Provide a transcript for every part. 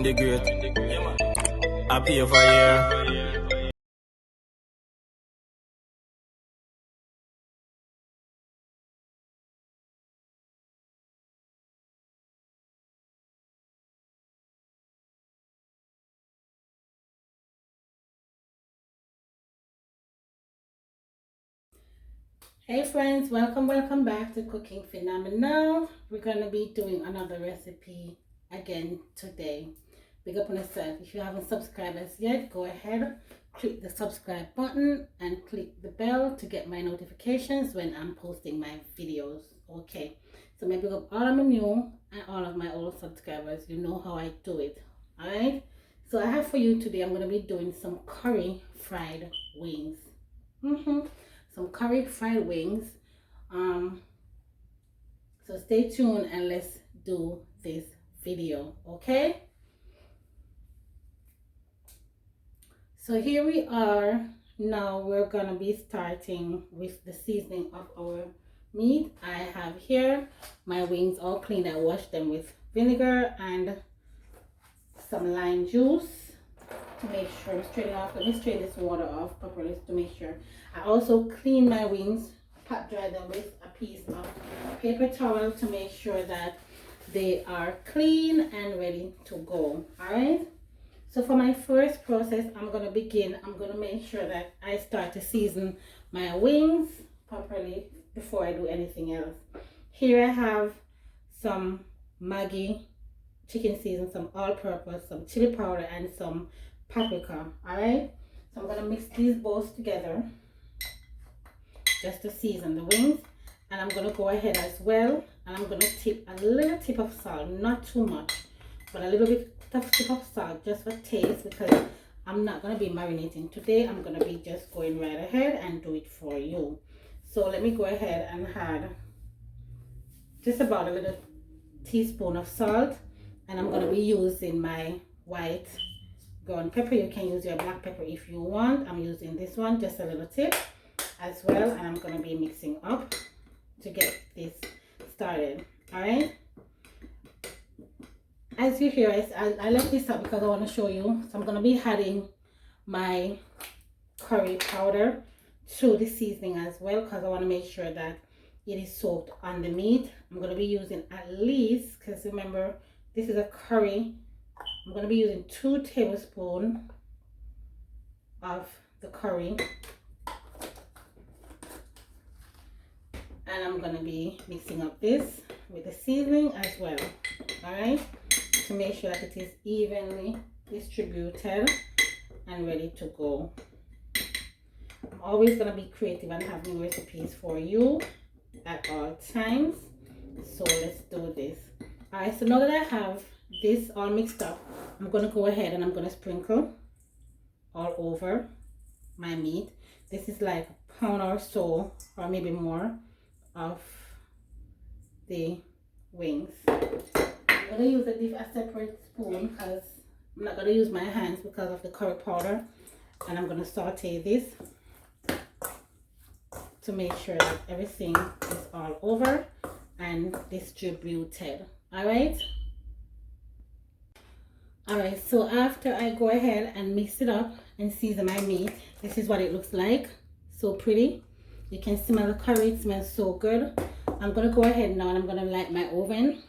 the great. I pay for you. Hey friends, welcome back to Cooking Phenomenal. We're gonna be doing another recipe again today. Big up on yourself. If you haven't subscribed as yet, go ahead, click the subscribe button and click the bell to get my notifications when I'm posting my videos. Okay, so maybe up all of my new and all of my old subscribers. You know how I do it. Alright, so I have for you today, I'm gonna be doing some curry fried wings. Some curry fried wings. So stay tuned and let's do this video. Okay, so here we are. Now we're gonna be starting with the seasoning of our meat. I have here my wings all cleaned. I washed them with vinegar and some lime juice to make sure I'm straining off. Let me strain this water off properly to make sure. I also clean my wings, pat dry them with a piece of paper towel to make sure that they are clean and ready to go. All right, so for my first process, I'm going to make sure that I start to season my wings properly before I do anything else. Here I have some Maggi chicken season, some all-purpose, some chili powder, and some paprika. All right, so I'm going to mix these both together just to season the wings. And I'm going to go ahead as well, and I'm going to tip a little tip of salt, not too much, but a little bit of tip of salt just for taste, because I'm not going to be marinating today. I'm going to be just going right ahead and do it for you. So let me go ahead and add just about a little teaspoon of salt, and I'm going to be using my white ground pepper. You can use your black pepper if you want. I'm using this one, just a little tip as well, and I'm going to be mixing up to get this started. All right, as you hear, I left this up because I want to show you. So I'm going to be adding my curry powder to the seasoning as well, because I want to make sure that it is soaked on the meat. I'm going to be using at least, because remember this is a curry, I'm going to be using 2 tablespoons of the curry, and I'm going to be mixing up this with the seasoning as well. All right, to make sure that it is evenly distributed and ready to go. I'm always going to be creative and have new recipes for you at all times, so let's do this. All right, so now that I have this all mixed up, I'm going to go ahead and I'm going to sprinkle all over my meat. This is like a pound or so, or maybe more, of the wings. I'm going to use a separate spoon because I'm not going to use my hands because of the curry powder, and I'm going to saute this to make sure that everything is all over and distributed. All right, so after I go ahead and mix it up and season my meat, this is what it looks like. So pretty. You can smell the curry, it smells so good. I'm gonna go ahead now and I'm gonna light my oven.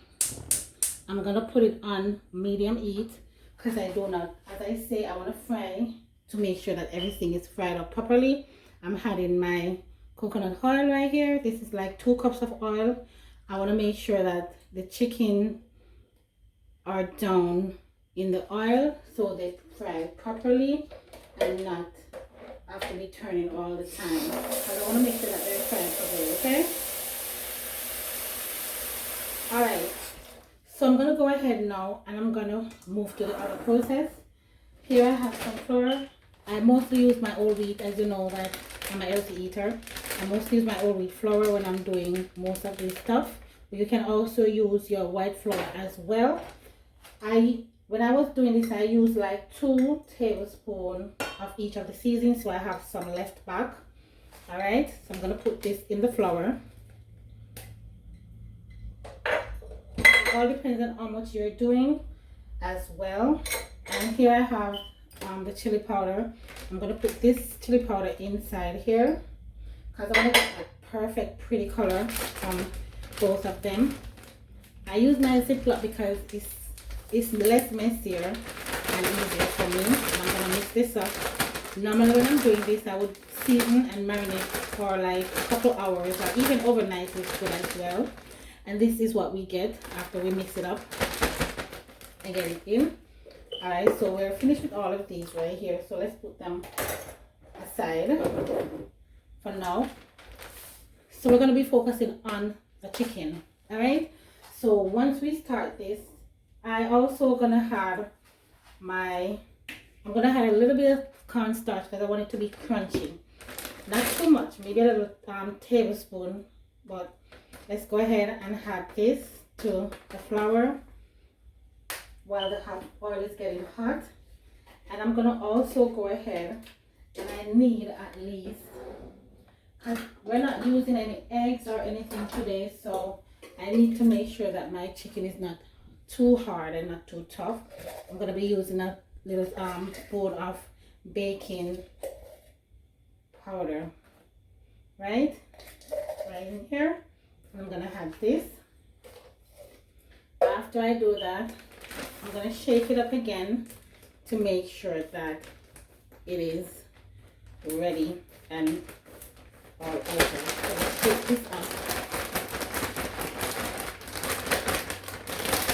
I'm gonna put it on medium heat because I do not, as I say, I want to fry to make sure that everything is fried up properly. I'm adding my coconut oil right here. This is like 2 cups of oil. I want to make sure that the chicken are down in the oil so they fry properly and not have to be turning all the time. I want to make sure that they're fried properly, okay? Alright, so I'm going to go ahead now and I'm going to move to the other process. Here I have some flour. I mostly use my whole wheat, as you know that I'm a healthy eater. I mostly use my whole wheat flour when I'm doing most of this stuff. But you can also use your white flour as well. When I was doing this, I used like 2 tablespoons of each of the seasonings, so I have some left back. All right, so I'm going to put this in the flour. It all depends on how much you're doing. as well. And here I have the chili powder. I'm going to put this chili powder inside here because I want to get a perfect pretty color from both of them. I use my Ziploc because it's less messier and easier for me. I'm going to mix this up. Normally when I'm doing this, I would season and marinate for like a couple hours, or even overnight is good as well. And this is what we get after we mix it up and get it in. Alright, so we're finished with all of these right here. So let's put them aside for now. So we're going to be focusing on the chicken. Alright, so once we start this, I also going to add I'm going to add a little bit of cornstarch because I want it to be crunchy. Not too much, maybe a little tablespoon, but let's go ahead and add this to the flour while the hot oil is getting hot. And I'm going to also go ahead and I need at least, we're not using any eggs or anything today, so I need to make sure that my chicken is not too hard and not too tough. I'm going to be using a little spoon of baking powder right in here. I'm going to add this. After I do that, I'm going to shake it up again to make sure that it is ready and all over. So let's shake this up.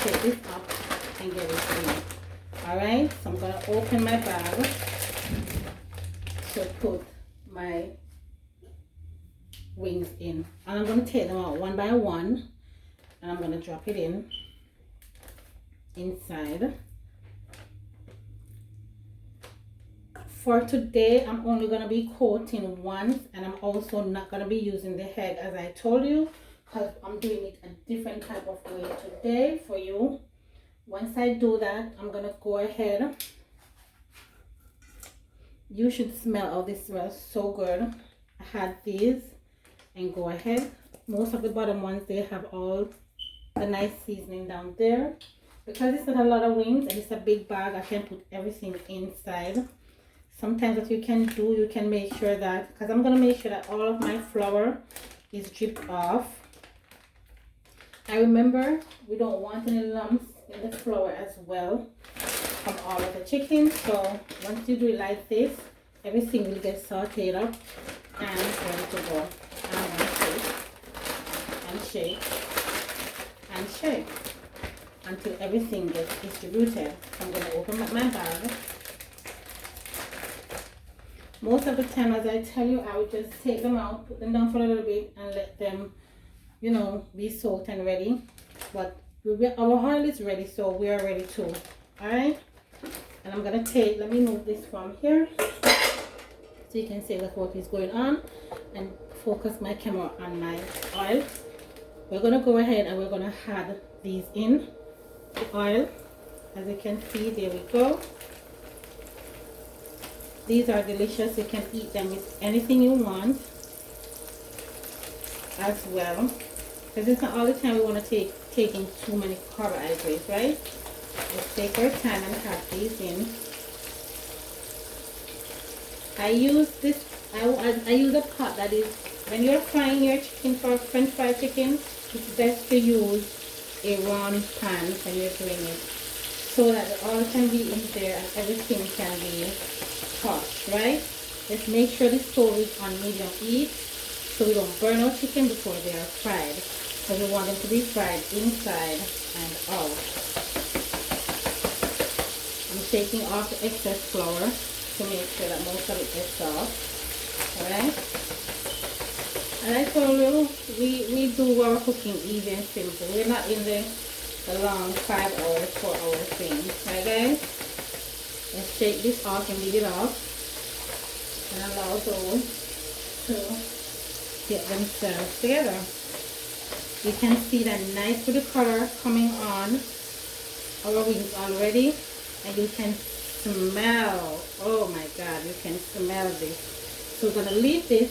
Shake this up and get it in. Alright, so I'm going to open my bag to put my wings in. And I'm going to take them out one by one. And I'm going to drop it inside. For today, I'm only going to be coating once, and I'm also not going to be using the head as I told you, because I'm doing it a different type of way today for you. Once I do that, I'm going to go ahead. You should smell, oh, this smells so good. I had these, and go ahead. Most of the bottom ones, they have all the nice seasoning down there. Because it's not a lot of wings and it's a big bag, I can put everything inside. Sometimes what you can do, you can make sure that, because I'm going to make sure that all of my flour is dripped off. I remember we don't want any lumps in the flour as well from all of the chicken. So once you do it like this, everything will get sauteed up and ready to go. I'm going to shake and shake until everything gets distributed. I'm going to open up my bag. Most of the time, as I tell you, I would just take them out, put them down for a little bit and let them, you know, be soaked and ready. But our oil is ready, so we are ready too. Alright? And I'm going to take, let me move this from here so you can see what is going on and focus my camera on my oil. We're going to go ahead and we're going to add these in the oil. As you can see, there we go. These are delicious. You can eat them with anything you want as well, because it's not all the time we want to take in too many carbohydrates, right? Let's take our time and have these in. I use this, I use a pot that is, when you're frying your chicken for French fried chicken, it's best to use a round pan when you're doing it, so that the oil can be in there and everything can be hot, right? Let's make sure the stove is on medium heat so we don't burn our chicken before they are fried, because we want them to be fried inside and out. I'm taking off the excess flour to make sure that most of it gets off. Alright? And I told you, we do our cooking easy and simple. We're not in the long 5 hours, 4 hour thing. Right, guys? Let's shake this off and leave it off and allow those to get themselves together. You can see that nice pretty color coming on our wings already, and you can smell, oh my god, you can smell this. So we're going to leave this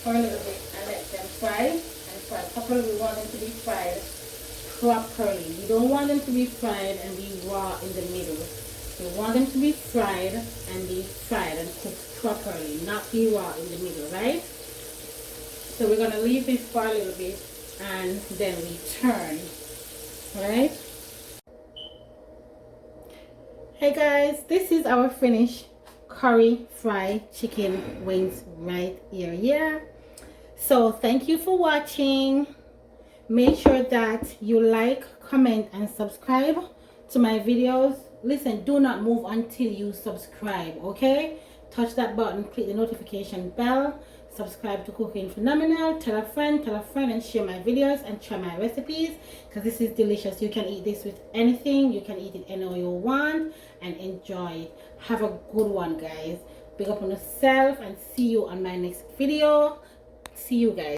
for a little bit and let them fry, and fry properly. We want them to be fried properly. You don't want them to be fried and be raw in the middle. You want them to be fried and be fried and cooked properly, not be raw in the middle, right? So we're gonna leave this for a little bit and then we turn, right? Hey guys, this is our finished curry fried chicken wings right here. Yeah. So thank you for watching. Make sure that you like, comment, and subscribe to my videos. Listen, do not move until you subscribe, okay? Touch that button, click the notification bell, subscribe to Cooking Phenomenal, tell a friend, and share my videos and try my recipes, because this is delicious. You can eat this with anything. You can eat it any way you want and enjoy it. Have a good one, guys. Big up on yourself and see you on my next video. See you guys.